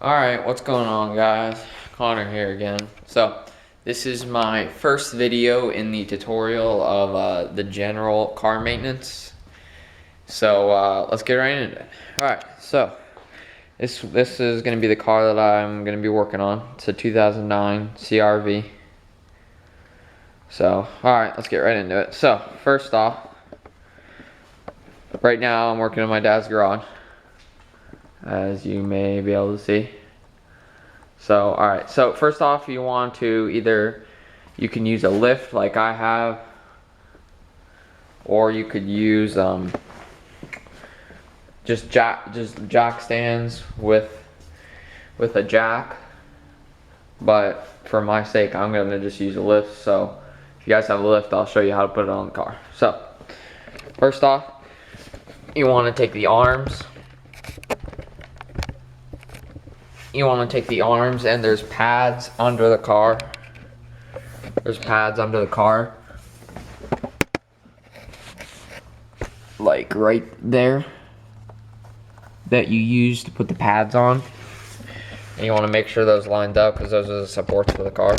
Alright, what's going on, guys? Connor here again. So, this is my first video in the tutorial of the general car maintenance. So, let's get right into it. Alright, so this is going to be the car that I'm going to be working on. It's a 2009 CRV. So, alright, let's get right into it. So, first off, right now I'm working in my dad's garage, as you may be able to see. So, alright, so first off, you want to you can use a lift like I have, or you could use just jack stands with a jack. But for my sake, I'm gonna just use a lift. So if you guys have a lift, I'll show you how to put it on the car. So first off, you want to take the arms. And there's pads under the car. Like right there, that you use to put the pads on. And you want to make sure those lined up, because those are the supports for the car.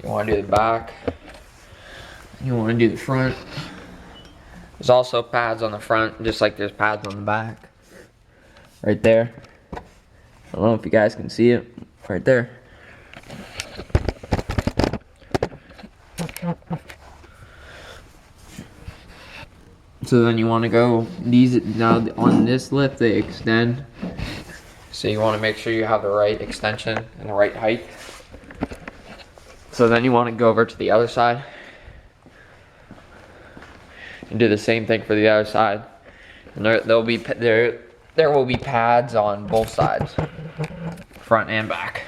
You want to do the back, you want to do the front. There's also pads on the front, just like there's pads on the back. Right there. I don't know if you guys can see it. Right there. So then you want to go, now on this lift they extend. So you want to make sure you have the right extension and the right height. So then you want to go over to the other side and do the same thing for the other side. And there will be pads on both sides, front and back.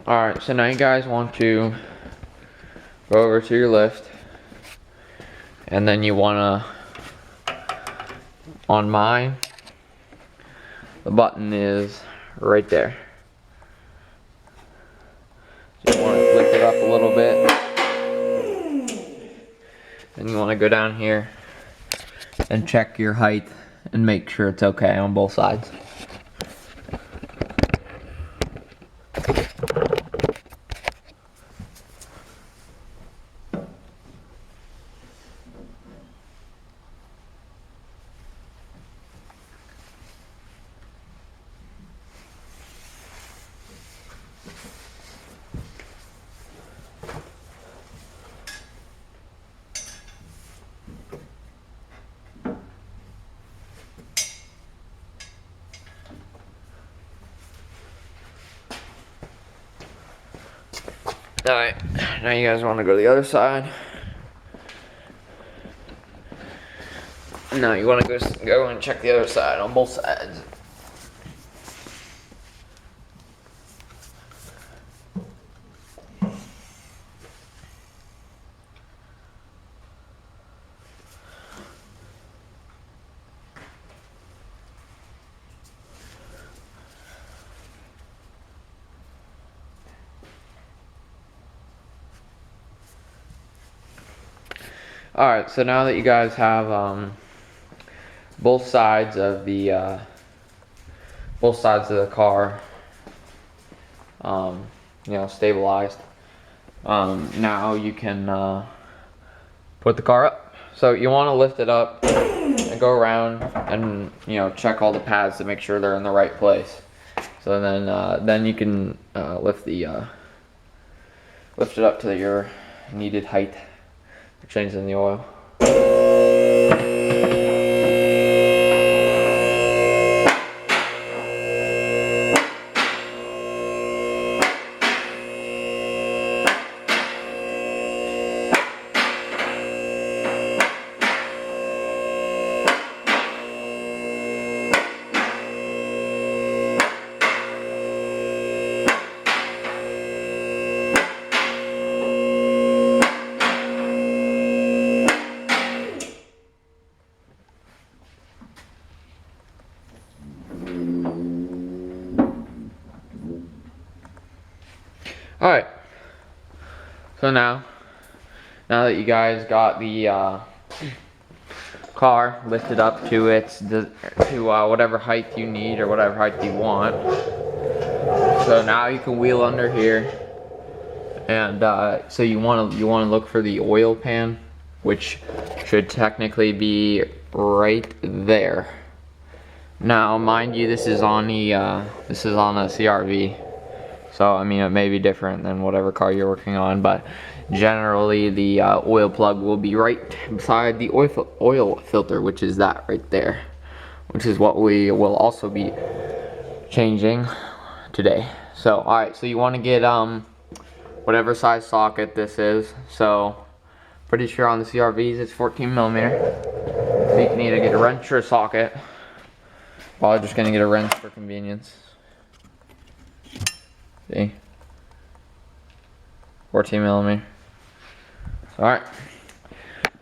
Alright, so now you guys want to go over to your lift, and then you want to, on mine, the button is right there. So you want to lift it up a little bit, and you want to go down here and check your height and make sure it's okay on both sides. Alright, now you guys want to go to the other side. Now you want to go and check the other side on both sides. Alright, so now that you guys have both sides of the car you know, stabilized. Now you can put the car up. So you want to lift it up and go around and, you know, check all the pads to make sure they're in the right place. So then you can lift it up to your needed height for changing the oil. Alright, so now that you guys got the car lifted up to whatever height you need or whatever height you want, so now you can wheel under here, and so you want to look for the oil pan, which should technically be right there. Now, mind you, this is on a CRV. So, I mean, it may be different than whatever car you're working on, but generally the oil plug will be right beside the oil filter, which is that right there, which is what we will also be changing today. So, alright, so you want to get whatever size socket this is. So, pretty sure on the CRVs it's 14mm. So you can either get a wrench or a socket. Probably just going to get a wrench for convenience. See? 14mm. Alright.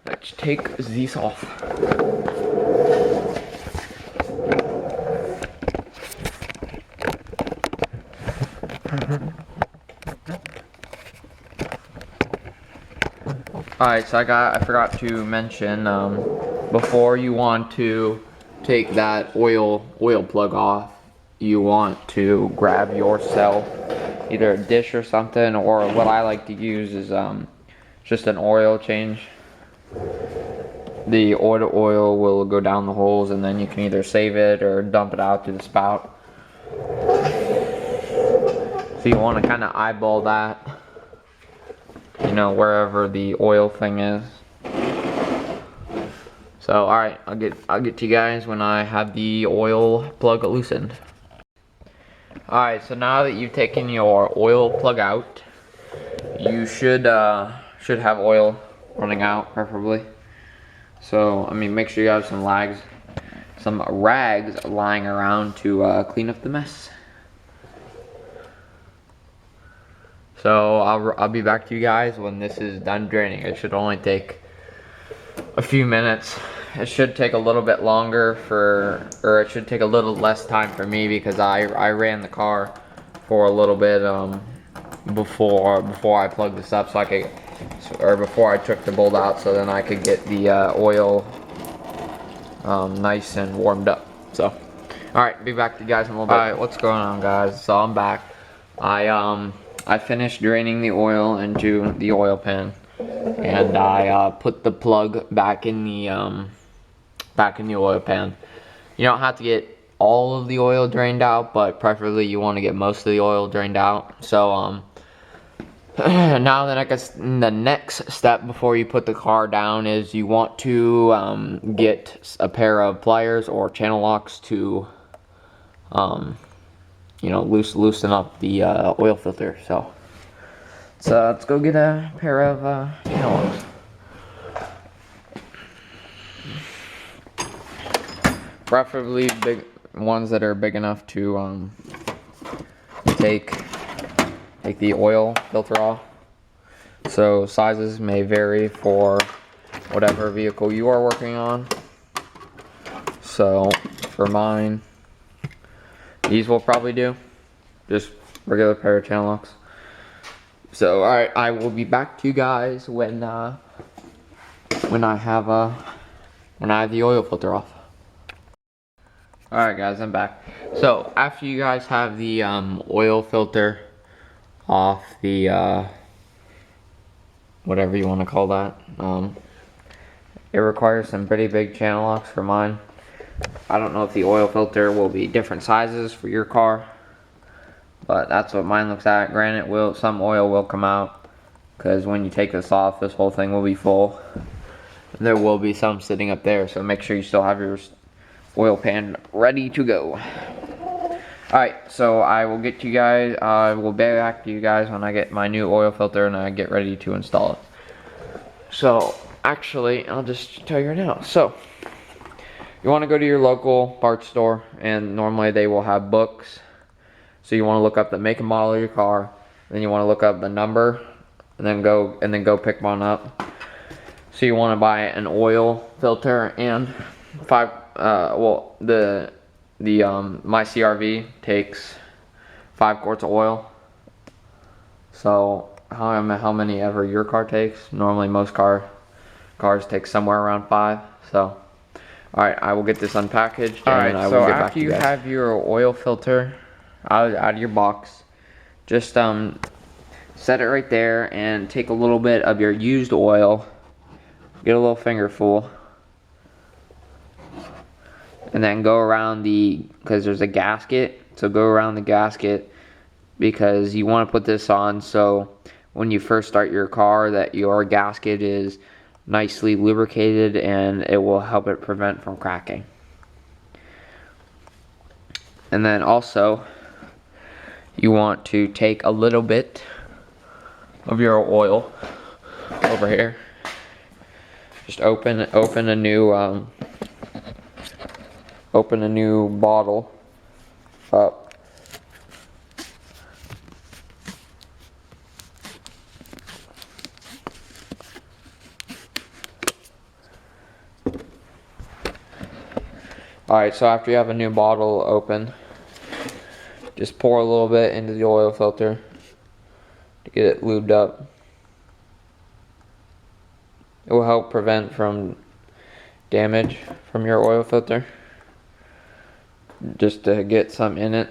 Let's take these off. Alright, so I forgot to mention, before you want to take that oil plug off, you want to grab yourself either a dish or something, or what I like to use is just an oil change. The oil will go down the holes, and then you can either save it or dump it out through the spout. So you want to kind of eyeball that, you know, wherever the oil thing is. So alright, I'll get to you guys when I have the oil plug loosened. Alright, so now that you've taken your oil plug out, you should have oil running out, preferably. So, I mean, make sure you have some rags lying around to clean up the mess. So, I'll be back to you guys when this is done draining. It should only take a few minutes. It should take a little bit longer or it should take a little less time for me, because I ran the car for a little bit before I plugged this up, before I took the bolt out, so then I could get the oil nice and warmed up. So, alright, be back to you guys in a little bit. Alright, what's going on, guys? So I'm back. I finished draining the oil into the oil pan, and I put the plug back in the oil pan. You don't have to get all of the oil drained out, but preferably you want to get most of the oil drained out. So now the next step before you put the car down is you want to get a pair of pliers or channel locks to you know, loosen up the oil filter. So let's go get a pair of channel locks. Preferably big ones that are big enough to take the oil filter off. So sizes may vary for whatever vehicle you are working on. So for mine, these will probably do. Just regular pair of channel locks. So alright, I will be back to you guys when I have the oil filter off. Alright guys, I'm back. So after you guys have the oil filter off the whatever you want to call that. It requires some pretty big channel locks for mine. I don't know if the oil filter will be different sizes for your car, but that's what mine looks at. Granted, some oil will come out, because when you take this off, this whole thing will be full. There will be some sitting up there, so make sure you still have your oil pan ready to go. Alright, so I will get you guys, I will be back to you guys when I get my new oil filter and I get ready to install it. So, actually, I'll just tell you right now. So, you want to go to your local parts store, and normally they will have books. So you want to look up the make and model of your car, then you want to look up the number, and then go pick one up. So you want to buy an oil filter and my CRV takes 5 quarts of oil. So how many ever your car takes? Normally most cars take somewhere around 5. So alright, I will get this unpackaged. Alright, so after you have your oil filter out of your box, just set it right there and take a little bit of your used oil, get a little fingerful, and then go around because there's a gasket, so go around the gasket, because you want to put this on so when you first start your car that your gasket is nicely lubricated, and it will help it prevent from cracking. And then also you want to take a little bit of your oil over here. Just open a new bottle up. Alright, so after you have a new bottle open, just pour a little bit into the oil filter to get it lubed up. It will help prevent from damage from your oil filter, just to get some in it.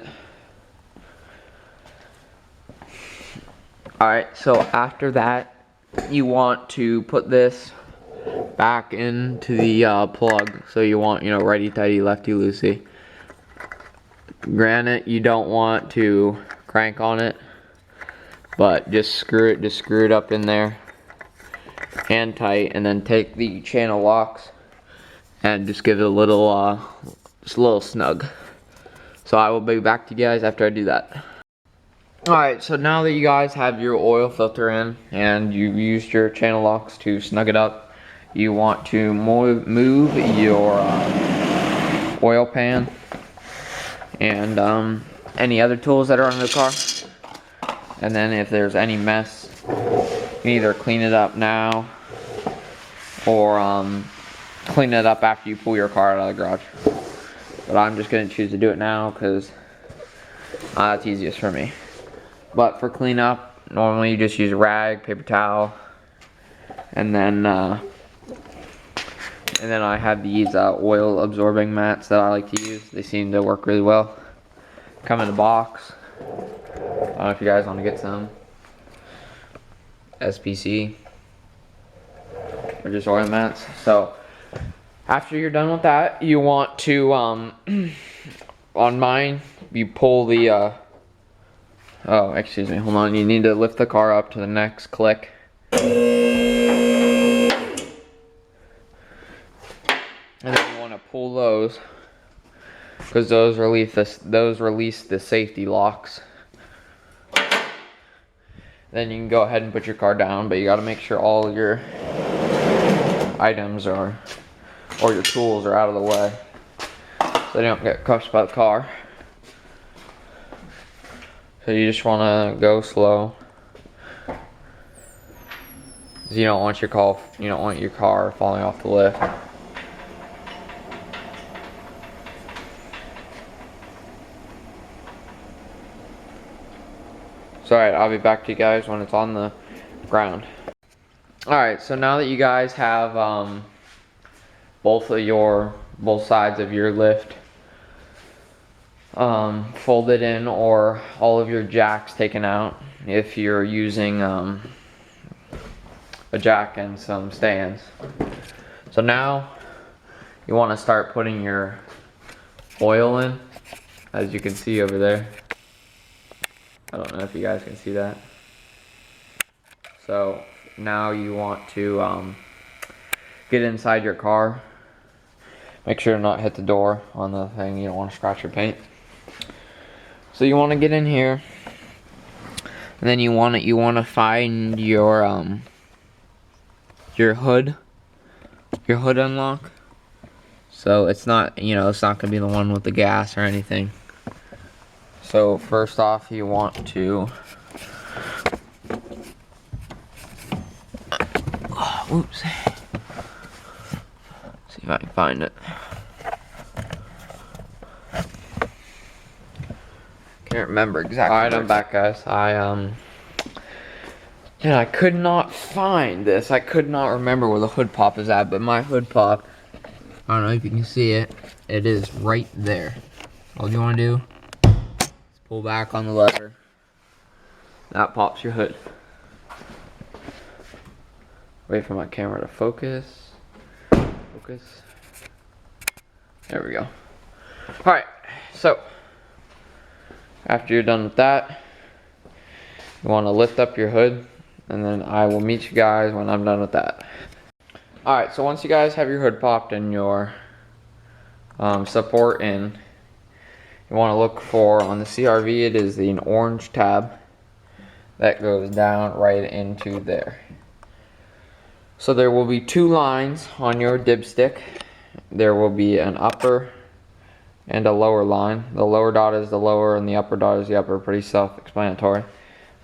Alright, so after that, you want to put this back into the plug. So you want, righty tighty, lefty loosey. Granted, you don't want to crank on it, but just screw it up in there and tight, and then take the channel locks and just give it a little snug. So I will be back to you guys after I do that. Alright, so now that you guys have your oil filter in and you've used your channel locks to snug it up, you want to move your oil pan and any other tools that are on the car. And then if there's any mess, you can either clean it up now or clean it up after you pull your car out of the garage. But I'm just going to choose to do it now because that's easiest for me. But for cleanup, normally you just use a rag, paper towel, and then I have these oil absorbing mats that I like to use. They seem to work really well. Come in a box. I don't know if you guys want to get some. SPC. Or just oil mats. So after you're done with that, you want to on mine, you pull the oh, excuse me, hold on. You need to lift the car up to the next click. And then you want to pull those, because those release the safety locks. Then you can go ahead and put your car down, but you got to make sure all your items or your tools are out of the way, so they don't get crushed by the car. So you just want to go slow. You don't want your car falling off the lift. So alright, I'll be back to you guys when it's on the ground. Alright, so now that you guys have both sides of your lift folded in, or all of your jacks taken out, if you're using a jack and some stands. So now you want to start putting your oil in, as you can see over there. I don't know if you guys can see that. So now you want to get inside your car. Make sure to not hit the door on the thing. You don't want to scratch your paint. So you want to get in here, and then you want to find your hood unlock. So it's not, it's not gonna be the one with the gas or anything. So first off, you want to oops. See if I can find it. Can't remember exactly. Alright, I'm back, guys. I could not find this. I could not remember where the hood pop is at, but my hood pop, I don't know if you can see it. It is right there. All you want to do is pull back on the lever. That pops your hood. Wait for my camera to focus. Focus. There we go. Alright, so after you're done with that, you want to lift up your hood, and then I will meet you guys when I'm done with that. Alright, so once you guys have your hood popped and your support in, you want to look for, on the CRV, it is an orange tab that goes down right into there. So there will be two lines on your dipstick. There will be an upper and a lower line. The lower dot is the lower and the upper dot is the upper. Pretty self-explanatory.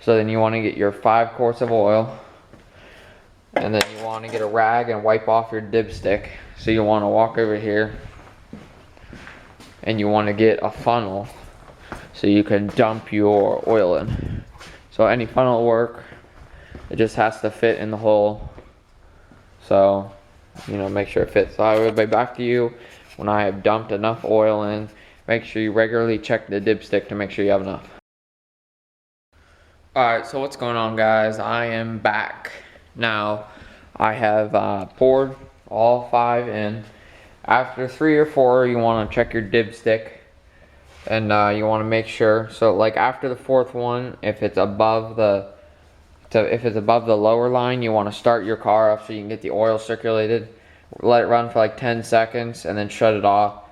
So then you want to get your 5 quarts of oil, and then you want to get a rag and wipe off your dipstick. So you want to walk over here and you want to get a funnel so you can dump your oil in. So any funnel will work. It just has to fit in the hole. So, make sure it fits. So I will be back to you when I have dumped enough oil in. Make sure you regularly check the dipstick to make sure you have enough. Alright, so what's going on, guys? I am back. Now, I have poured all 5 in. After 3 or 4, you want to check your dipstick. And you want to make sure. So, like after the 4th one, if it's above the lower line, you want to start your car up so you can get the oil circulated. Let it run for like 10 seconds and then shut it off.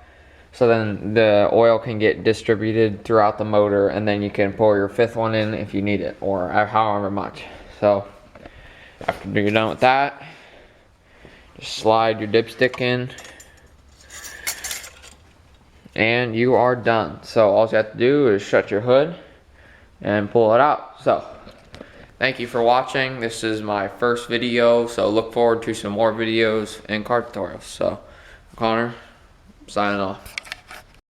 So then the oil can get distributed throughout the motor, and then you can pour your 5th one in if you need it, or however much. So after you're done with that, just slide your dipstick in and you are done. So all you have to do is shut your hood and pull it out. So thank you for watching. This is my first video, so look forward to some more videos and car tutorials. So, Connor, signing off.